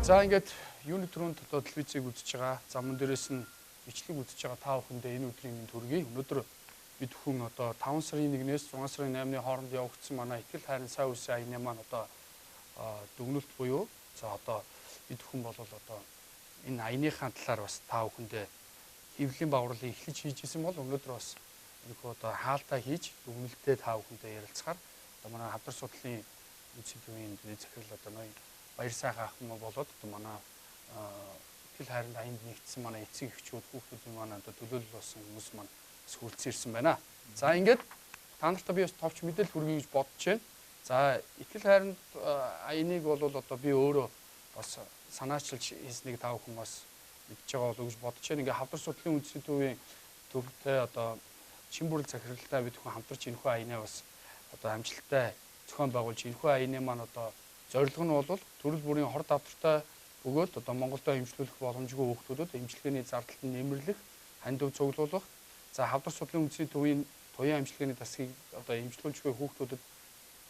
За ингээд юуны түрүүнд одоо телевизийг үзэж байгаа. За мөн дээрээс нь бичлэг үзэж байгаа та бүхэндээ энэ өдрийн мэнд хүргэе. Өнөөдөр бид бүхэн одоо 5 сарын 1-ээс 6 сарын 8-ны хооронд явагдсан манай Итгэл хайрын сайн үсгийн аяны маань одоо дүгнэлт буюу за одоо бид бүхэн бол одоо энэ аяныхаа талаар бас та бүхэндээ хэвлэлийн багварлыг эхлэж хийж исэн бол өнөөдөр бас энэ одоо хаалтаа хийж дүгнэлтээ та бүхэндээ ярилцахаар одоо манай хавдар судлалын үндэсний захирал одоо ноён баяр сайхан ах юм болоод одоо манай Итгэл хайранд аянд нэгдсэн манай эцэг эхчүүд хүүхдүүдийн манай одоо төлөөлөл болсон хүмүүс маань сүлцсэн ирсэн байна. За ингээд та нартай би бас товч мэдээлэл хүргэе гэж бодож байна. За Итгэл хайранд аяныг бол одоо би өөрөө бас санаачилж хийснийг та бүхэн бас мэдж байгаа болов уу гэж бодож байна. Ингээ хавдар судлалын үндэсний төвийн төвтэй одоо чин бүрэл захиралтай бид бүхэн хамтарч энэхүү аянаа бас одоо амжилттай зохион байгуулж энэхүү аяны маань одоо зорилго нь бол төрөл бүрийн хор давтартай бөгөөд одоо Монголдо эмчлүүлэх боломжгүй хүүхдүүдэд эмчилгээний зардалд нь нэмэрлэх, хандив цуглуулах, за хавдар судлалын үндэсний төвийн туяан эмчилгээний засгийг одоо эмчлүүлж буй хүүхдүүдэд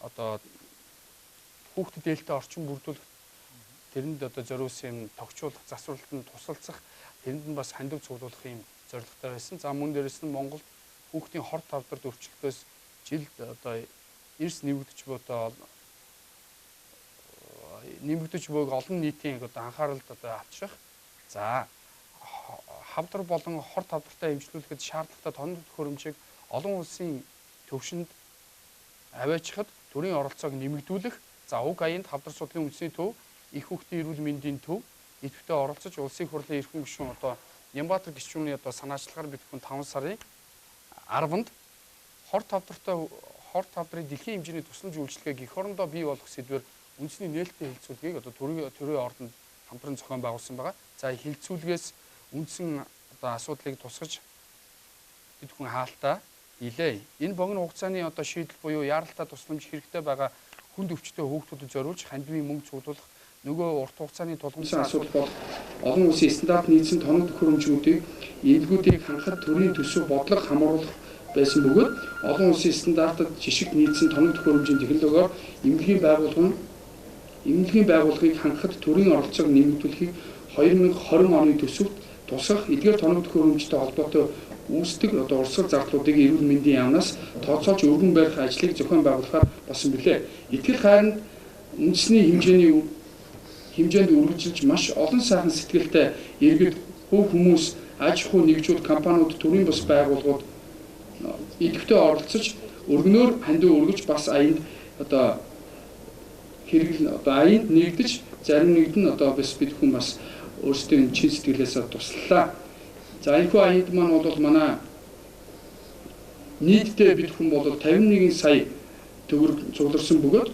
одоо хүүхдэд ээлтэй орчин бүрдүүлэх, тэрэнд одоо зориулсан юм тогтчуулах, засварлалтанд тусалцах, тэрэнд нь бас хандив цуглуулах юм зорилготой байсан. За мөн дээрээс нь Монгол хүүхдийн хор давтарт өрчлөлтөөс жилд одоо эрс нэмэгдэж буй одоо нэмэгдэж буйг олон нийтийн одоо анхааралд одоо авчрах. За хавдар болон хор тавдартай эмчлүүлэхэд шаардлагатай тоног төхөөрөмжийг олон улсын төвшөнд аваачихад төрийн оролцоог нэмэгдүүлэх. За уг аянд хавдар судлалын үндэсний төв, их хүүхдийн эрүүл мэндийн төв идэвхтэй оролцож улсын хурлын эрхэм гишүүн одоо Нямбатар гишүүний одоо санаачлагаар бид бүхэн 5 сарын 10-нд хор тавдрын дэлхийн хэмжээний тусламж үйлчилгээг эх орондоо бий болгох сэдвээр үндэсний нээлттэй хилцүүлгийг одоо төрийн ордонд хамтран зохион байгуулсан байгаа. За хилцүүлгээс үндсэн одоо асуудлыг тусгаж бид бүхэн хаалтаа хийлээ. Энэ богино хугацааны одоо шийдэл буюу яаралтай тусламж хэрэгтэй байгаа хүнд өвчтөе хүүхдүүдэд зориулж хандивын мөнгө цуглуулах нөгөө урт хугацааны тулгымсан асуудал бол олон улсын стандарт нийцсэн тоног төхөөрөмжүүдийг эмнэлгүүдийг хангахад төрийн төсөв бодлого хамруулах байсан бөгөөд олон улсын стандартад жишг нийцсэн тоног төхөөрөмжийн технологиор эмнэлгийн байгууллагыг хангахад төрийн оролцоог нэмэгдүүлэхийг 2020 оны төсөвт тусгах эдгээр тоног төхөөрөмжтэй холбоотой үүсдэг одоо урсгал зардлуудыг эрүүл мэндийн яамнаас тооцоолж өргөн барих ажлыг зохион байгуулахаар болсон билээ. Итгэл хайранд үндэсний хэмжээнд үргэлжилж маш олон сайхан сэтгэлтэй иргэд хүмүүс аж ахуй нэгжүүд компаниуд төрийн бус байгууллагууд идэвхтэй оролцож өргөнөөр хандив өргөж бас аянд одоо хэрэгэл одоо аянд нэгдэж зарим нэгд нь одоо бас бид хүн бас өөрсдийн чин сэтгэлээсээ туслалаа. За энэхүү аянд маань бол манай нийтдээ бид хүн бол 51 сая төгрөг цугларсан бөгөөд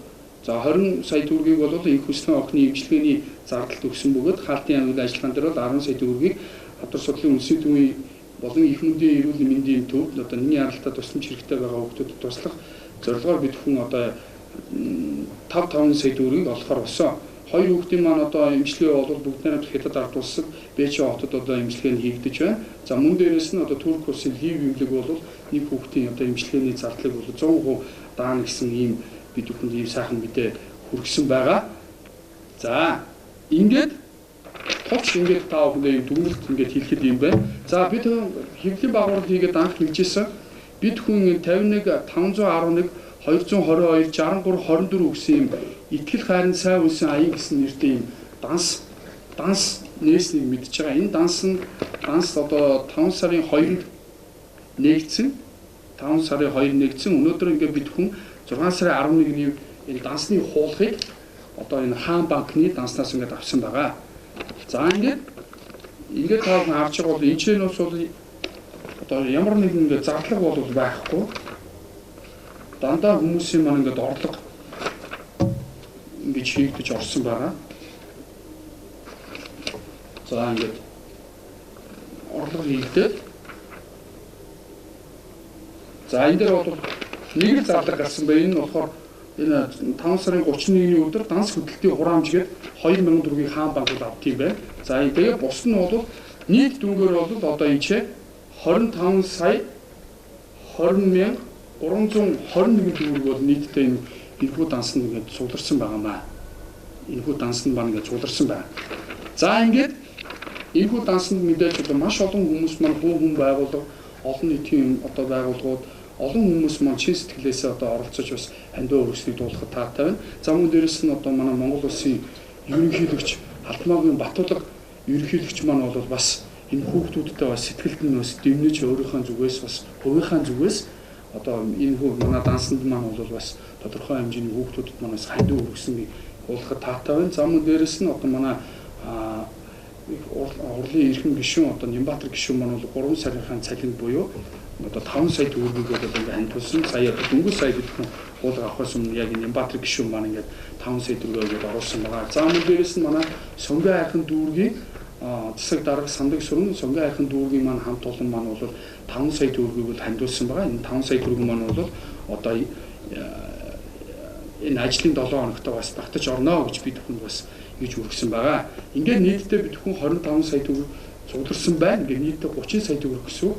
за 20 сая төгрөгийг бол их хүслэн охины эмчилгээний зардалд өгсөн бөгөөд хаалтын аюул ажиллагаан дээр бол 10 сая төгрөгийг хавдар судлалын үндэсний төвийн болон их хүндийн эрүүл мэндийн төвд одоо нэгний аралтай тусламж хэрэгтэй байгаа хүүхдүүдэд туслах зорилгоор бид хүн одоо 5 сая төгрөгийг олохоор болсон. Хоёр хүүхдийн маань одоо эмчилгээ бол бүгд найрамд хятад ард улсад Бээчи хотод одоо эмчилгээ нь хийгдэж байна. За мөн дээрээс нь одоо Турк улсын Лив эмнэлэг бол нэг хүүхдийн одоо эмчилгээний зардлыг бол 100% даана гэсэн ийм бид бүхэнд ийм сайхан мэдээ хүргэсэн байгаа. За ингээд товч ингээд та бүхэнд ийм дүгнэлт ингээд хэлэхэд юм байна. За бид хэвлэлийн багварал хийгээд анх хэлжсэн. Бид хүн 51 511 222 63 24 гэсэн юм итгэл хайрын сайн үлсэн аян гэсэн нэртэй юм данс нээснийг мэдж байгаа. Энэ данс одоо 5 сарын 2-нд нэгдсэн. 5 сарын 2-нд нэгдсэн. Өнөөдөр ингээд бид хүн 6 сарын 11-ний энэ дансны хуулахыг одоо энэ хаан банкны данснаас ингээд авсан байгаа. За ингээд та харж байгаа бол энэчнээс бол одоо ямар нэгэн ингээд зардлага бол байхгүй. Дандаа хүмүүсийн маань ингээд орлого ингээд хийгдэж орсон байгаа. За ингээд орлого хийгдээд за энэ дээр бол нэг л зарлага гарсан байна. Энэ болохоор энэ 5 сарын 31-ний өдөр данс хөдөлтийн хураамж гээд 2000 төгрөгийг хаан банкуд авт юм байна. За тэгээ бус нь бол нийт дүнгээр бол одоо энэ 25 сая 20,321 төгрөг бол нийтдээ энэ энэхүү данс нь ингээд сударсан байгаамаа. энэхүү дансанд маань ингээд зуларсан байна. За ингээд энэхүү дансанд мэдээж одоо маш олон хүмүүс маань хүн байгууллага, олон нийтийн одоо байгууллагууд, олон хүмүүс маань чин сэтгэлээсээ одоо оролцож бас хандив өргөснийг дуулахад таатай байна. За мөн дээрэс нь одоо манай Монгол улсын ерөнхийлөгч Алтмаагийн Батулга ерөнхийлөгч маань бол бас энэ хүүхдүүдтэй бас сэтгэлд нь бас дэмнэж өөрийнхөө зүгээс бас хувийнхаа зүгээс одоо энэ манай дансанд маань бол бас тодорхой хэмжээний хүүхдүүдэд манаас хандив өргөснийг дуулахад таатай байна. За мөн дээрэс нь одоо манай урлын эрхэм гишүүн одоо Нямбатар гишүүн маань бол 3 сарын цалин буюу одоо 5 сая төгрөгийг бол ингээд хандуулсан. Сая дөнгөж сая бид уулга авахаас өмнө яг Нямбатар гишүүн маань ингээд 5 сая төгрөгийг оруулсан байгаа. За мөн дээрэс нь манай Сонгой хайрхан дүүргийн засаг дарга Сандаг Сүрэн Сонгой хайрхан дүүргийн маань хамт олон маань бол 5 сая төгрөгийг бол хандуулсан байгаа. Энэ 5 сая төгрөг маань бол одоо энэ ажлын 7 хоногт бас багтаж орно гэж бид бүхэнд бас гэж үргэлжсэн байгаа. Ингээд нийтдээ бид хүн 25 сая төгрөг цугларсан байна. Ингээд нийтдээ 30 сая төгрөг гэсэн.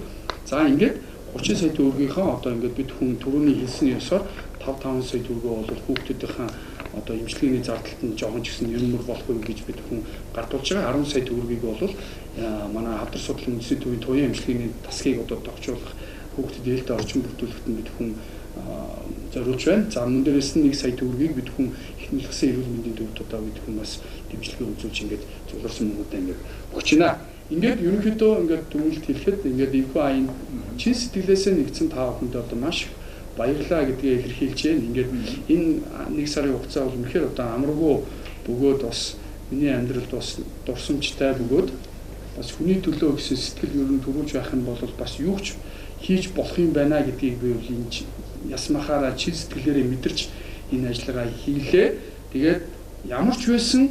За ингээд 30 сая төгрөгийнхаа одоо ингээд бид хүн түрүүний хэлсэн ёсоор 5 сая төгрөгөө бол хүүхдүүдийнхээ одоо эмчилгээний зардалт нь жоохон ч гэсэн нэрмөр болох уу гэж бид хүн гардуулж байгаа. 10 сая төгрөгийг бол манай хавдар судлалын үндэсний төвийн туян эмчилгээний тасгийг одоо тогтоолох хүүхдэд ээлтэй орчин бүрдүүлэхэд нь бид хүн зориулж байна. За мөн дээрээс нь 1 сая төгрөгийг бид хүн ихнэлгсэн эрүүл мэндийн төвд одоо бид хүн бас дэмжлэгээ үзүүлж ингээд зулгарсан хүмүүстээ ингээд өгч байна. Ингээд ерөнхийдөө ингээд дүгнэлт хэлэхэд ингээд энэхүү аян чин сэтгэлээсээ нэгдсэн та бүхэндээ одоо маш баярлалаа гэдгээ илэрхийлж байна. Ингээд энэ 1 сарын хугацаа бол үнэхээр одоо амаргүй бөгөөд бас миний амьдралд бас дурсамжтай бөгөөд бас хүний төлөө гэсэн сэтгэл ер нь төрүүлж байх нь бол бас юу ч хийж болох юм байна гэдгийг би ясмахаараа чин сэтгэлээрээ мэдэрч энэ ажиллагаа хийлээ. Тэгээд ямар ч байсан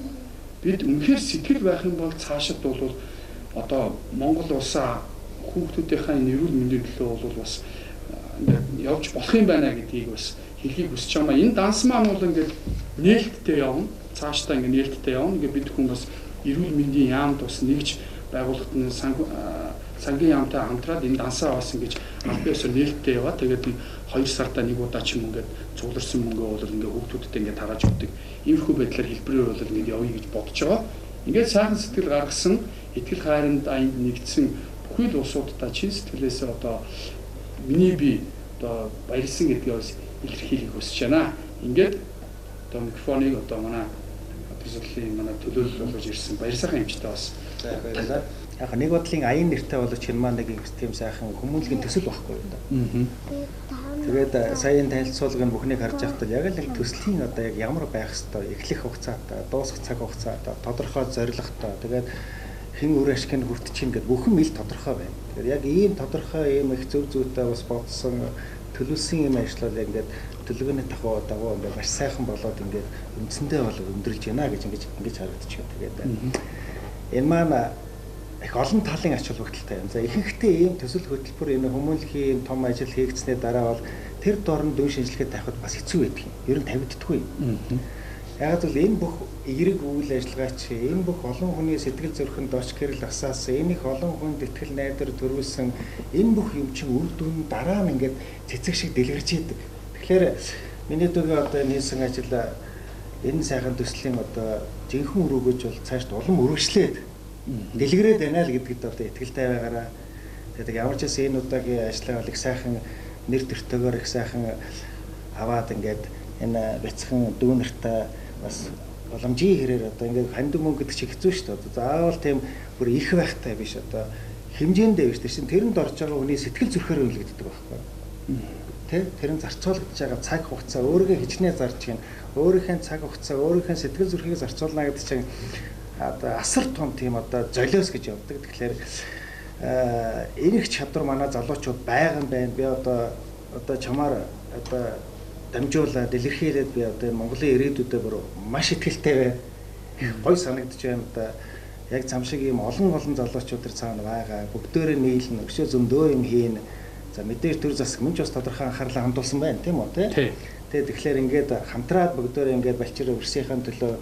бид үнэхээр сэтгэл байх юм бол цаашид бол одоо Монгол улсаа хүүхдүүдийнхээ эрүүл мэндийн төлөө бол бас явж болох юм байна гэдгийг бас хэлхийг хүсэж байгаа. Энэ данс маань бол ингээд нээлттэй явна. Цаашдаа ингээд нээлттэй явна. Ингээд бид хүн бас эрүүл мэндийн яамд бас нэгж байгууллагад нь сангийн яамтай хамтраад энэ дансаа бас ингэж албаасаа нээлттэй яваа. Тэгээд 2 сартаа 1 удаа ч юм ингээд цугларсан мөнгөө бол ингээд хүүхдүүдэд ингээд тарааж өгдөг. Иймэрхүү байдлаар хэлбэрээр бол ингээд явъя гэж бодож байгаа. Ингээд сайхан сэтгэл гаргасан, итгэл хайранд аянд нэгдсэн бүхий л улсуудтай чин сэтгэлээсээ одоо миний би одоо баярлсан гэдгийг бас илэрхийлэх хүсэж байна. Ингээд одоо микрофоныг одоо манай төсөллийн манай төлөөлөл болгож ирсэн баяр сайхан эмчтэй бас баярлалаа. Яг нэг бодлын аян нэртэй боловч энэ маань нэг тийм сайхан хүмүүнлэгийн төсөл байхгүй юу да. Тэгээд сая энэ танилцуулгын бүхнийг харж байхдаа яг л төслийн одоо яг ямар байх хэвээр эхлэх хугацаатай, дуусах цаг хугацаатай, тодорхой зорилготой. Тэгээд хэн үр ашиг нь хүртчихин гэдэг бүхэн ил тодорхой байна. Тэгэхээр яг ийм тодорхой ийм их зөв зүйтэй бас бодсон төлөвлөсөн юм ажлал ингээд төлөвлөгөөний дагуу ингээд маш сайхан болоод ингээд үндсэндээ бол өндөрлж байна гэж ингэж харагдчих. Тэгээд энэ маань их олон талын ач холбогдолтой юм. За ихэнхдээ ийм төсөл хөтөлбөр энэ хүмүүнлэгийн том ажил хийгдсэний дараа бол тэр дорн дүн шинжилгээ тавихад бас хэцүү байдаг юм. Ер нь тавигддаггүй. Яг л энэ бүх эерэг үйл ажиллагаач энэ бүх олон хүний сэтгэл зүрхэнд оч гэрэл асаасан энэ их олон хүнд итгэл найдар төрүүлсэн энэ бүх юм чинь үр дүн дараа нь ингээд цэцэг шиг дэлгэрч идэг. Тэгэхээр миний дөрөв одоо энэ хийсэн ажил энэ сайхан төслийн одоо жинхэнэ өрөөгөж бол цаашд улам өргөжлээд дэлгэрээд байна л гэдэгт одоо итгэлтэй байгаараа. Тэгээд ямар ч гэсэн энэ удаагийн ажлаа бол их сайхан нэр төртөөгөр их сайхан аваад ингээд энэ бяцхан дүүнэртэй бас боломжийн хэрээр одоо ингээд хандив мөнгө гэдэг чинь хэцүү шүү дээ. Заавал тийм бүр их байхтай биш одоо хэмжээндээ биш тийм тэрэнд орж байгаа хүний сэтгэл зүрхээр үнэлэгддэг байхгүй. Тэрэн зарцуулагдж байгаа цаг хугацаа өөрийгөө хичнээн зарж гин өөрийнхөө цаг хугацаа өөрийнхөө сэтгэл зүрхийг зарцуулна гэдэг чинь одоо асар том тийм одоо золиос гэж явдаг. Тэгэхээр энэ их чадвар манай залуучууд байгаа юм байна. Би одоо чамаар одоо дамжуулаад илэрхийлээд би одоо Монголын ирээдүйдээ бүр маш ихтэй байна. Гой санагдаж байна одоо яг зам шиг ийм олон залуучууд төр цаана байгаа. Бүгдөө нийлнэ, өшөө зөндөө юм хийн. За мэдээж төр засаг мөн ч бас тодорхой анхаарлаа хандуулсан байна тийм үү тий. Тэгэхээр ингээд хамтраад бүгдөө ингээд балчир өрсөхийн төлөө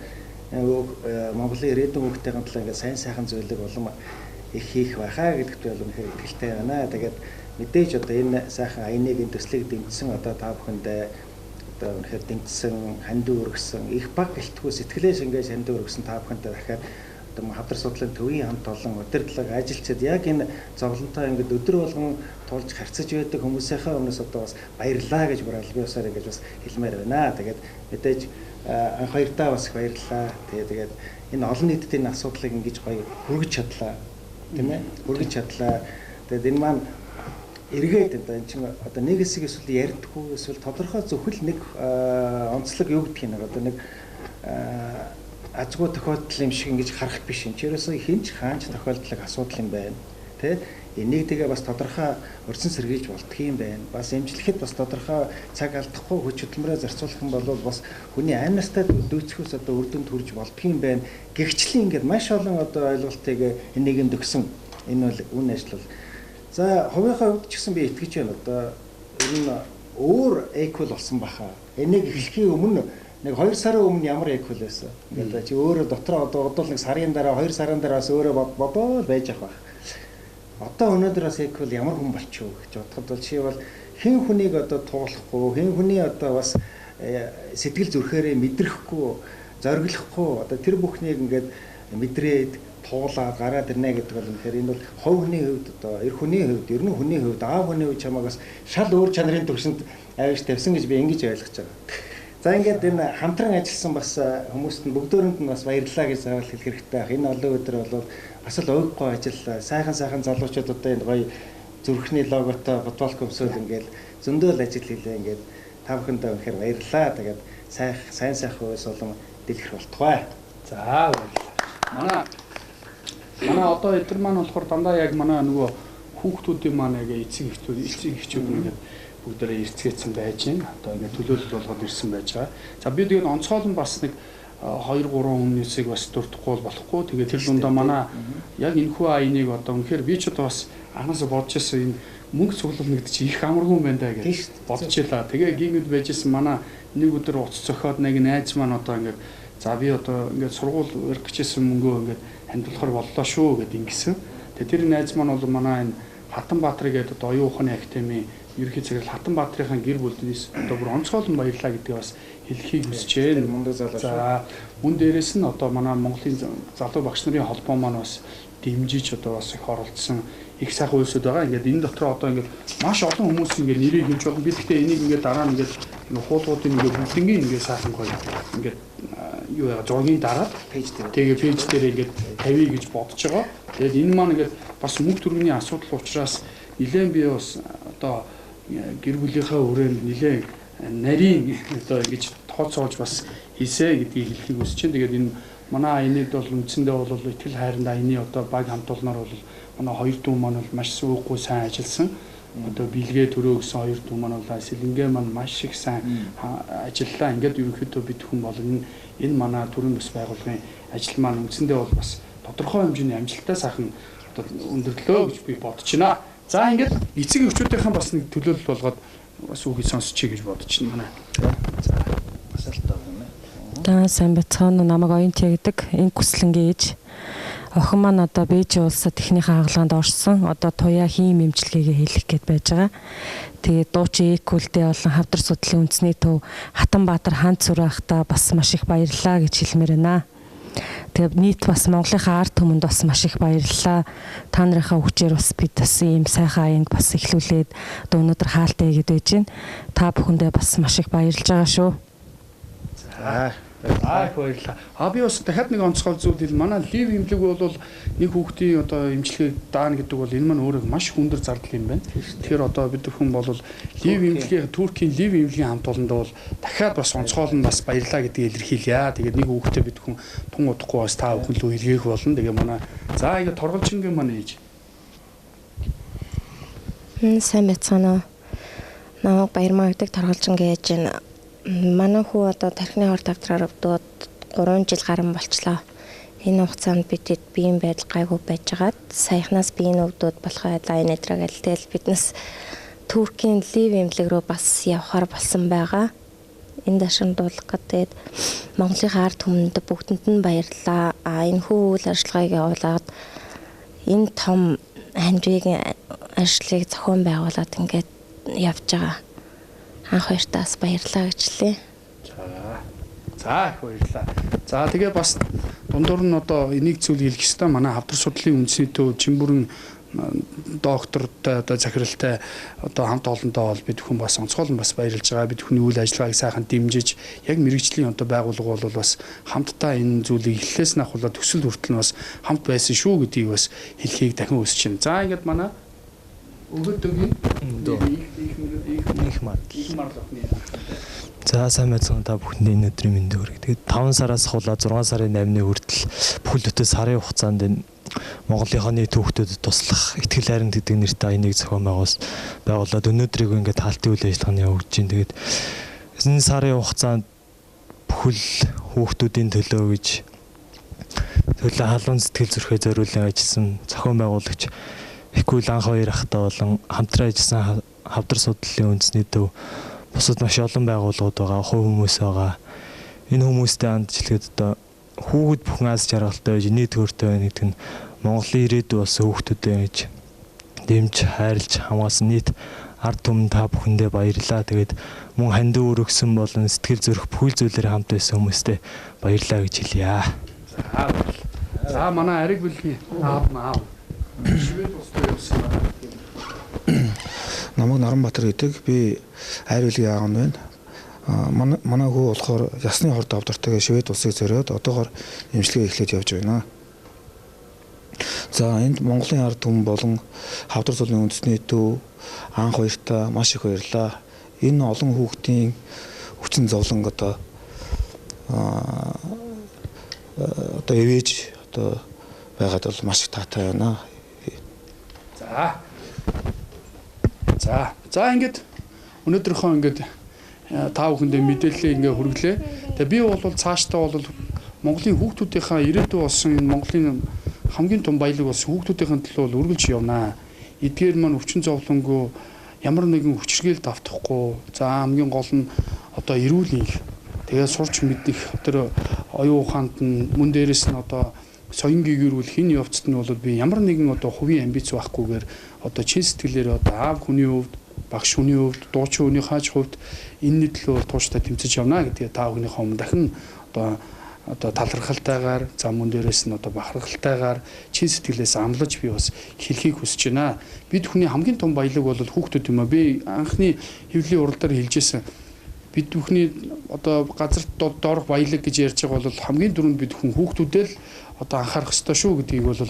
Монголын ирээдүйн хүүхдийн төлөө ингээд сайн сайхан зүйлийг улам их хийх байхаа гэдэгт бол үнэхээр итгэлтэй байна. Тэгээд мэдээж одоо энэ сайхан аяныг энэ төслийг дэмжсэн одоо та бүхэндээ одоо үнэхээр дэмжсэн, ханд өргөсөн, их баг гэлтгүй сэтгэлээс ингэж ханд өргөсөн та бүхэнтэй дахиад одоо хавдар судлалын төвийн хамт олон удирдлага ажилчид яг энэ зовлонтой ингээд өдөр болгон тулж харьцаж байдаг хүмүүсийнхээ өмнөөс одоо бас баярлалаа гэж бүр албан ёсоор ингэж бас хэлмээр байна. Тэгээд мэдээж анх хоёртаа бас их баярлалаа. Тэгээд энэ олон нийтэд энэ асуудлыг ингэж гоё хүргэж чадлаа. Тийм ээ? Хүргэж чадлаа. Тэгээд энэ маань эргээд энэ чинь одоо нэг хэсэг эсвэл ярьдаггүй эсвэл тодорхой зөвхөл нэг онцлог юу гэдгийг нэг одоо нэг азгүй тохиолдол юм шиг ингэж харах биш юм. Чирээсээ хинч хаанч тохиолдлог асуудал юм байна. Тэ? Энийг тэгээ бас тодорхой өрсөн сэргийлж болдго юм байна. Бас эмчлэхэд бас тодорхой цаг алдахгүй хүч хөдөлмөрөөр зарцуулах юм бол бас хүний амнастай дүүцхөөс одоо үр дүнд хүрж болдго юм байна. Гэгчлэн ингээд маш олон одоо ойлголтыг энийг өгсөн. Энэ бол үн ажил. За хувийнхаа хувьд ч гэсэн би итгэж байна. Одоо ер нь өөр эквал болсон баха. Энийг эхлэхийн өмнө нэг 2 сарын өмнө ямар эквал байсан. Ингээд чи өөрөө дотроо одоо нэг сарын дараа 2 сарын дараа бас өөрөө бодоод байж ах байх. Одоо өнөөдөр бас эквал ямар хүн болчихоо гэж бодоход бол чи бол хэн хүнийг одоо туулахгүй, хэн хүний одоо бас сэтгэл зүрхээрээ мэдрэхгүй, зориглохгүй одоо тэр бүхнийг ингээд мэдрээд туулаад гараад ирнэ гэдэг бол үнэхээр энэ бол хувь хүний хувьд одоо эр хүний хувьд, ер нь хүний хувьд, аав хүний хувьд чамайг бас шал өөр чанарын төвшөнд авиж тавьсан гэж би ингэж ойлгож байгаа. За ингээд энэ хамтран ажилласан бас хүмүүст нь бүгдөөрэнд нь бас баярлалаа гэж заавал хэлэх хэрэгтэй. Энэ олон өдөр бол бас л ойггүй ажил сайхан залуучууд одоо энэ гоё зүрхний логотой футбол көмсөл ингээд зөндөл ажил хийлээ ингээд та бүхэндээ үнэхээр баярлалаа. Тэгээд сайн үс болон дэлгэрэх болтугай. За баярлалаа. Манай одоо эдгээр маань болохоор дандаа яг манай нөгөө хүүхдүүдийн маань яг эцэг эхчүүд ингээд бүгдээрээ эрцгээсэн байж байна. Одоо ингээд төлөөлөл болгоод ирсэн байж байгаа. За би тэгээд онцгой нь бас нэг 2-3 өмнөөсийг бас дуртахгүй болохгүй. Тэгээд тэр дундаа манай яг энэхүү аяныг одоо үнэхээр би ч одоо бас анхаасаа бодож ирсэн энэ мөнгө цуглуулна гэдэг чинь их амаргүй юм байна да гэж бодож илаа. Тэгээ гингэд байж исэн манай нэг өдөр уц цохоод нэг найз маань одоо ингээд за би одоо ингээд сургууль өрөх гэжсэн мөнгөө ингээд хандуулахар боллоо шүү гэд ингэсэн. Тэгээ тэр найз маань бол манай энэ Хатанбаатар гэдэг одоо оюун ухааны академи ерөнхий цагаар Хатанбаатарын гэр бүлээс одоо бүр онцгойлон баярлаа гэдгийг бас хэлхийг хүсэж байна. Мундаг залуу. За мөн дээрээс нь одоо манай Монголын залуу багш нарын холбоо маань бас дэмжиж одоо бас их оролцсон их сайхан үйлсүүд байгаа. Ингээд энэ дотор одоо ингээд маш олон хүмүүс ингээд нэрийг хэмж болно. Би гэхдээ энийг ингээд дараа нь ингээд хуулгуудын ингээд бүгднийг ингээд сайхан гоё ингээд юу яа зургийн дараад пэйж дээр ингээд тавья гэж бодож байгаа. Тэгээд энэ маань ингээд бас мөнгө төрөний асуудал учраас нэлээд би бас одоо гэр бүлийнхаа өрөөнд нэлээд нарийн одоо ингэж тооцоолж бас хийсэ гэдгийг хэлхийг хүсэж байна. Тэгээд энэ манай аяныг бол үндсэндээ бол итгэл хайранд аяны одоо баг хамт олноор бол манай хоёр дүү маань бол маш сүйхгүй сайн ажилласан. Одоо бэлгээ төрөө гэсэн хоёр дүү маань бол сэлэнгээ маань маш их сайн ажиллаа. Ингээд ерөнхийдөө бид хүн бол энэ манай төрийн бас байгууллагын ажил маань үндсэндээ бол бас тодорхой хэмжээний амжилттай сайхан одоо өндөрлөө гэж би бодож байна. За ингээд эцэг эхчүүдийнхэн бас нэг төлөөлөл болгоод бас үгийг сонсчихъя гэж бодож байна манай. За бас л таа юм ээ. Та сайн бацхан намайг оюунт ягдаг энэ хүслэнгийн ээж. Охин маань одоо Бээжин улсад техникийн хаалганд орсон. Одоо туяа хийм эмчилгээгээ хийх гээд байж байгаа. Тэгээд дуучин экүүлдээ болон хавдар судлалын үндэсний төв Хатанбаатар ханд сурахта бас маш их баярлалаа гэж хэлмээр байна. Тэгээд нийт бас Монголынхаа ард түмэнд бас маш их баярлалаа. Та нарынхаа хүчээр бас бид бас ийм сайхан аянг бас эхлүүлээд одоо өнөөдөр хаалтаа хийгээд байж байна. Та бүхэндээ бас маш их баярлж байгаа шүү. За баярлалаа. Би бас дахиад нэг онцгой зүйл хэл манай лив имлэг бол нэг хүүхдийн одоо эмчилгээг даана гэдэг бол энэ маань өөрөө маш хүндэр зардал юм байна. Тэгэхээр одоо бид хүн бол лив имлэгийн Туркийн лив имлэгийн хамт олонд бол дахиад бас онцгойлон бас баярлалаа гэдгийг илэрхийлье. Тэгээд нэг хүүхдээ бид хүн тун удахгүй бас та бүхэн лөө илгээх болно. Тэгээ манай за ингэ торголчингийн маань ээж. Сайн байцгаана уу. Намайг Баярмаа гэдэг торголчингийн ээж нь манай хүү одоо тархины хор давтраар өвдөөд 3 жил гарсан болчлоо. Энэ хугацаанд бидэд биеийн байдал гайгүй байжгаад саяхнаас биеийн өвдөөд болохоо лайн нэтрэгэл тэгэл биднес Туркийн лив эмнэлэг рүү бас явхаар болсон байгаа. Энэ дашин дуулах гэдэг Монголын ард түмэнд бүгдэнд нь баярлалаа. Энэ хүү үйл ажиллагааг явуулаад энэ том хандгийн ажлыг зохион байгуулад ингээд явж байгаа. анх хоёртаас баярлалаа гэж хэлье. За их баярлалаа. За тэгээ бас дундуур нь одоо энийг зүйл хэлэх ёстой. Манай хавдар судлалын үндэсний төв Жимбүрэн доктортой одоо захиралтай одоо хамт олонтой бол бид бүхэн бас онцгойлон бас баярлж байгаа. Бид бүхний үйл ажиллагааг сайхан дэмжиж яг мэрэгжлийн одоо байгууллага бол бас хамтдаа энэ зүйлийг эхлээс нь ахуулаад төсөл хүртэл нь бас хамт байсан шүү гэдгийг бас хэлхийг дахин үсэж байна. За ингээд манай өгөөдгийн их марлах. За сайн байцгаана та бүхэнд энэ өдрийн мэндийг хүргэе. Тэгээд 5 сараас хавуулаад 6 сарын 8-ны хүртэл бүхэл бүтэн сарын хугацаанд энэ Монголынхоо нийт хүүхдүүдэд туслах ихтгэл хайранд гэдэг нэртэй энийг зохион байгуулад өнөөдрийг ингээд таалтын үйл ажиллагааны явуулж байна. Тэгээд энэ сарын хугацаанд бүхэл хүүхдүүдийн төлөө гэж халуун сэтгэл зүрхээ зориулан ажилласан зохион байгуулагч Экүүл анх хоёр ахтай болон хамтран ажилласан хавдар судлалын үндэсний төв бусад маш олон байгууллагууд байгаа, хувь хүмүүс байгаа. Энэ хүмүүстэй хамтжилгээд одоо хүүхэд бүхэн аз жаргалтай байж, нийт хөөртэй байна гэдэг нь Монголын ирээдүй болсон хүүхдүүдээ гэж дэмж, хайрлж, хамгаалсан нийт ард түмэн та бүхэндээ баярлалаа. Тэгээд мөн хандив өргөсөн болон сэтгэл зүрх бүхэл зүйлээр хамт байсан хүмүүстээ баярлалаа гэж хэлье. За манай ариг бүлгийн аав. Шивэд устгүй явсан байна. Намайг Наранбаатар гэдэг. Би айр бүлгийн аав нь байна. Манай хүү болохоор ясны хорд авдартайгаа Швед улсыг зориод одоогоор эмчилгээ эхлээд явж байна. За энд Монголын ард түмэн болон хавдар судлалын үндэсний төв анх хоёртаа маш их баярлалаа. Энэ олон хүүхдийн хүчин зовлон одоо ивэж одоо байгаад бол маш их таатай байна. За ингээд өнөөдрийнхөө ингээд та бүхэндээ мэдээлэл ингээ хүргэлээ. Тэгээ би бол цаашдаа бол Монголын хүүхдүүдийнхаа ирээдүй болсон энэ Монголын хамгийн том баялаг болсон хүүхдүүдийн төлөө бол үргэлж явнаа. Эдгээр маань өвчин зовлонгүй ямар нэгэн хүчрхийлэлд автахгүй. За хамгийн гол нь одоо эрүүл энх. Тэгээ сурч мэдэх тэр оюун ухаанд нь мөн дээрээс нь одоо соён гэгэрүүл хин явцад нь бол би ямар нэгэн одоо хувийн амбиц байхгүйгээр одоо чин сэтгэлээр одоо аав хүний хувьд, багш хүний хувьд, дуучин хүний хааж хувьд энэ төлөө тууштай тэмцэж явна гэдгээ та бүхнийхээ өмнө дахин одоо талархалтайгаар зам мөн дээрээс нь одоо бахархалтайгаар чин сэтгэлээс амлаж би бас хэлхийг хүсэж байна. Бид бүхний хамгийн том баялаг бол хүүхдүүд юм аа. Би анхны хэвлэлийн уралдаар хэлжсэн. Бид бүхний одоо газарт доорх баялаг гэж ярьж байгаа бол хамгийн дөрөнд бид хүн хүүхдүүдээ л одоо анхаарах ёстой шүү гэдгийг бол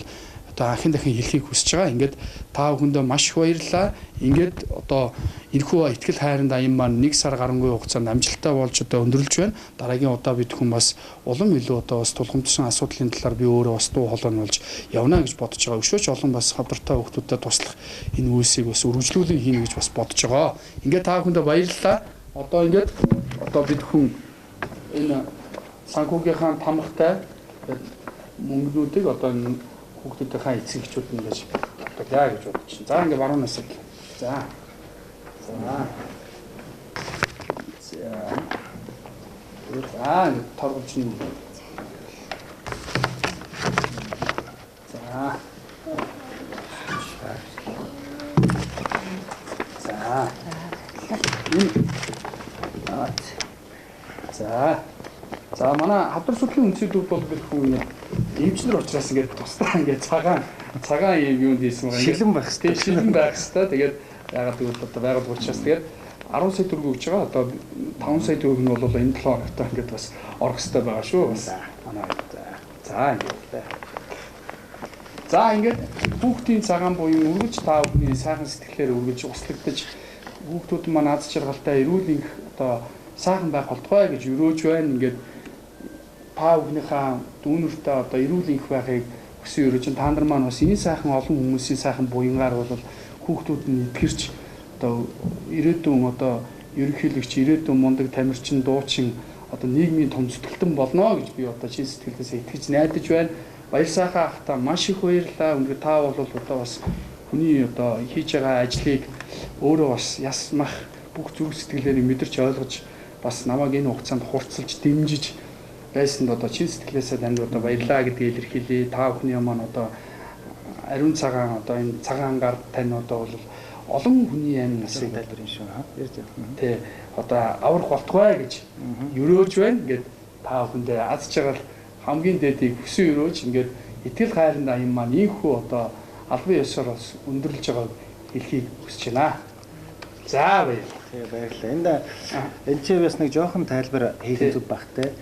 одоо анхин дахин хэлхийг хүсэж байгаа. Ингээд та бүхэндээ маш их баярлалаа. Ингээд одоо энэхүү ихтгэл хайранд аян маань 1 сар гарангүй хугацаанд амжилттай болж одоо өндөрлөж байна. Дараагийн удаа бид хүн бас улам илүү одоо бас тулгамдсан асуудлын талаар би өөрөө бас дуу хоолой болж явна гэж бодож байгаа. Өшөөч олон бас хавдартай хүүхдүүдэд туслах энэ үйлсийг бас үргэлжлүүлэн хийнэ гэж бас бодож байгаа. Ингээд та бүхэндээ баярлалаа. Одоо ингээд бид хүн энэ санхүүгийнхаа тамхтай мөнгнүүдийг одоо энэ хүүхдүүдийнхээ эцэг эхчүүд нь гэж бодлоо гэж бодож чинь. За ингээд баруун насыг. За. Торгож нь. За манай хавдар судлалын үндэсний төв бол бид хүн эмчнэр учраас ингээд тусдаа ингээд цагаан юм юунд хийсэн байгаа. Шилэн байх хэрэгтэй. Шилэн байх хэрэгтэй. Тэгээд ягаад гэвэл одоо байгуулга учраас тэгээд 10 сая төгрөг өгч байгаа. Одоо 5 сая төгрөг нь бол энэ 7 хоногт ингээд бас орох хэрэгтэй байгаа шүү. Бас манай за ингээд хүүхдийн цагаан буюу үргэлж та бүхний сайхан сэтгэлээр үргэлж услагдаж хүүхдүүд маань аз жаргалтай эрүүл энх одоо сайхан байх болтугай гэж өрөөж байна. Ингээд та бүхнийхээ дүүнэртэй одоо эрүүл энх байхыг хүсэн өрөөж та нар маань бас энэ сайхан олон хүмүүсийн сайхан буянгаар бол хүүхдүүд нь итгэрч одоо ирээдүйн одоо ерөнхийлөгч ирээдүйн мундаг тамирчин дуучин одоо нийгмийн том зүтгэлтэн болно гэж би одоо чин сэтгэлдээ итгэж найдаж байна. Баяр сайхан ахта маш их баярлалаа. Үнэхээр та бол одоо бас хүний одоо хийж байгаа ажлыг өөрөө бас ясмах бүх зүрх сэтгэлээр мэдэрч ойлгож бас намайг энэ хугацаанд хурцлж дэмжиж байсанд одоо чин сэтгэлээсээ танд одоо баярлалаа гэдгийг илэрхийлье. Та бүхний маань одоо ариун цагаан одоо энэ цагаан гар тань одоо бол олон хүний амин насыг тайлбар юм шүү. Ярьж байна. Тэ одоо аврах болтугай гэж өрөөж байна. Ингээд та бүхэндээ аз жаргал хамгийн дээдийг хүсэн өрөөж ингээд итгэл хайрын аян маань ийхүү одоо албан ёсоор бас өндөрлөж байгааг хэлхийг хүсэж байна. За баярлалаа. Тэгээ баярлалаа. Энд чи бас нэг жоохон тайлбар хийх зүг байх те.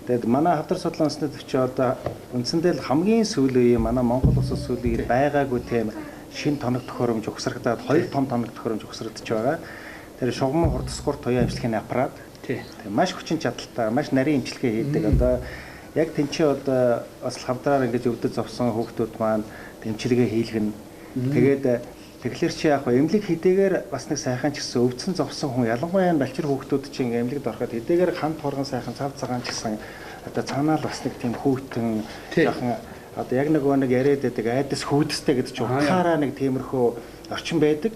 Тэгээд манай хавдар судлан үндэсний төвчөө одоо үндсэндээ л хамгийн сүүлийн үе манай Монгол улс сүүлийн байгаагүй тийм шин тоног төхөөрөмж угсрагдаад 2 том тоног төхөөрөмж угсрагдж байгаа. Тэр шугам хурдсгуур туяа имчилгээний аппарат. Тэгээ маш хүчин чадалтай, маш нарийн имчилгээ хийдэг. Одоо яг тэнцээ одоо бас хавдраар ингэж өвдөж зовсон хүүхдүүд маань имчилгээ хийлгэн. Тэгээд тэгэхээр чи яг эмнэлэг хэдийгээр бас нэг сайхан ч гэсэн өвдсөн зовсон хүн ялангуяа балчир хүүхдүүд чинь эмнэлэгд ороход хэдийгээр хан торгон сайхан цав цагаан ч гэсэн одоо цаанаа л бас нэг тийм хүүхдэн жоохон одоо яг нөгөө нэг яриад байдаг айдас хүүдстэй гэдэг чинь утгаараа нэг тиймэрхүү орчин байдаг.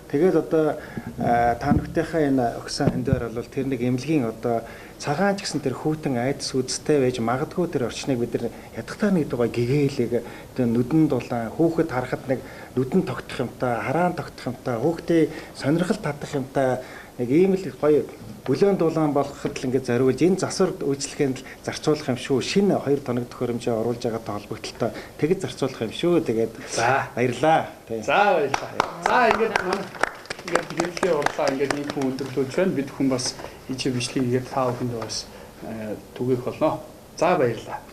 Тэгээд одоо та нүхтийнхаа энэ өгсөн хандаар бол тэр нэг эмнэлгийн одоо цагаан ч гэсэн тэр хүүтэн айдас хүүдстэй байж магадгүй тэр орчныг бид нар ядахтаа нэг дугаа гэгээлэг тэр нүдэн дулаан хүүхэд харахад нэг нүдэн тогтох юмтай хараан тогтох юмтай хүүхдээ сонирхол татах юмтай нэг ийм л гоё бүлээн дулаан болгоход л ингээд зориулж энэ засвар үйлчлэгэнд л зарцуулах юм шүү. Шинэ 2 тоног төхөөрөмжөө оруулж байгаатай холбогдлолтой тэгж зарцуулах юм шүү. Тэгээд за баярлаа. За баярлаа. За ингээд хэлхээ урлаа ингээд нэг хүн өдөрлөж байна. Бид хүн бас ичээ бичлэг хийгээд таа бүхэнд бас түгээх болно. За баярлаа.